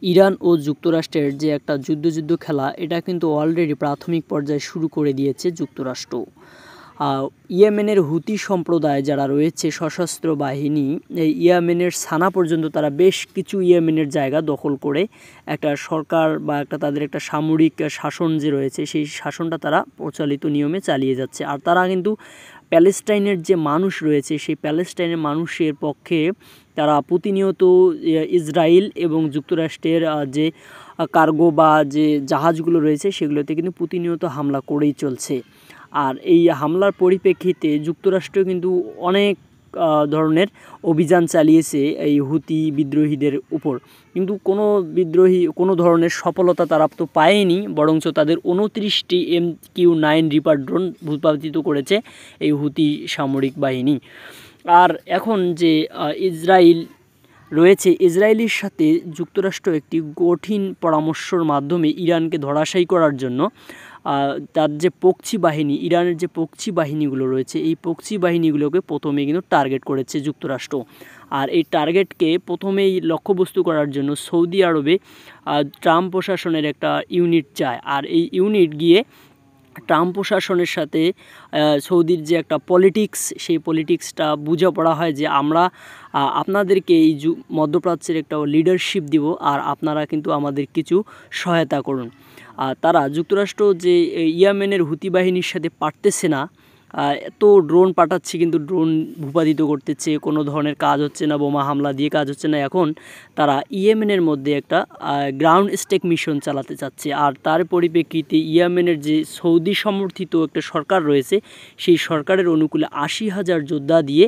Iran ও যুক্তরাষ্ট্রের যে একটা যুদ্ধ খেলা এটা কিন্তু অলরেডি প্রাথমিক পর্যায়ে শুরু করে দিয়েছে যুক্তরাষ্ট্র। ইয়েমেনের হুতি সম্প্রদায় যারা রয়েছে সশস্ত্র বাহিনী, এই ইয়েমেনের সানা পর্যন্ত তারা বেশ কিছু ইয়েমেনের জায়গা দখল করে একটা সরকার বা তাদের একটা সামরিক শাসন যে রয়েছে সেই শাসনটা তারা প্রচলিত নিয়মে চালিয়ে যাচ্ছে। আর তারা কিন্তু প্যালেস্টাইনের যে মানুষ রয়েছে সেই প্যালেস্টাইনের মানুষের পক্ষে তারা প্রতিনিয়ত ইসরায়েল এবং যুক্তরাষ্ট্রের যে কার্গো বা যে জাহাজগুলো রয়েছে সেগুলোতে কিন্তু প্রতিনিয়ত হামলা করেই চলছে। আর এই হামলার পরিপ্রেক্ষিতে যুক্তরাষ্ট্র কিন্তু অনেক ধরনের অভিযান চালিয়েছে এই হুতি বিদ্রোহীদের উপর, কিন্তু কোনো ধরনের সফলতা তারা তো পায়নি, বরঞ্চ তাদের 29টি MQ-9 রিপার ড্রোন ভূপাতিত করেছে এই হুতি সামরিক বাহিনী। আর এখন যে ইসরায়েল রয়েছে, ইসরায়েলের সাথে যুক্তরাষ্ট্র একটি কঠিন পরামর্শের মাধ্যমে ইরানকে ধরাশায়ী করার জন্য তার যে পক্ষী বাহিনী, ইরানের যে পক্ষী বাহিনীগুলো রয়েছে এই পক্ষী বাহিনীগুলোকে প্রথমে কিন্তু টার্গেট করেছে যুক্তরাষ্ট্র। আর এই টার্গেটকে প্রথমেই লক্ষ্যবস্তু করার জন্য সৌদি আরবে ট্রাম্প প্রশাসনের একটা ইউনিট যায়। আর এই ইউনিট গিয়ে ট্রাম্প প্রশাসনের সাথে সৌদির যে একটা পলিটিক্স সেই পলিটিক্সটা বোঝাপড়া হয় যে আমরা আপনাদেরকে এই মধ্যপ্রাচ্যের একটা লিডারশিপ দিব আর আপনারা কিন্তু আমাদের কিছু সহায়তা করুন। তারা যুক্তরাষ্ট্র যে ইয়েমেনের হুতি বাহিনীর সাথে পারতেছে না, এত ড্রোন পাঠাচ্ছে কিন্তু ড্রোন ভূপাতিত করতেছে, কোনো ধরনের কাজ হচ্ছে না, বোমা হামলা দিয়ে কাজ হচ্ছে না। এখন তারা ইয়েমেনের মধ্যে একটা গ্রাউন্ড স্টেক মিশন চালাতে চাচ্ছে। আর তার পরিপ্রেক্ষিতে ইয়েমেনের যে সৌদি সমর্থিত একটা সরকার রয়েছে সেই সরকারের অনুকূলে 80,000 যোদ্ধা দিয়ে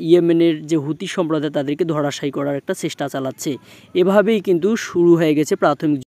ইয়েমেনের যে হুতি সম্প্রদায় তাদেরকে ধরাশায়ী করার একটা চেষ্টা চালাচ্ছে। এভাবেই কিন্তু শুরু হয়ে গেছে প্রাথমিক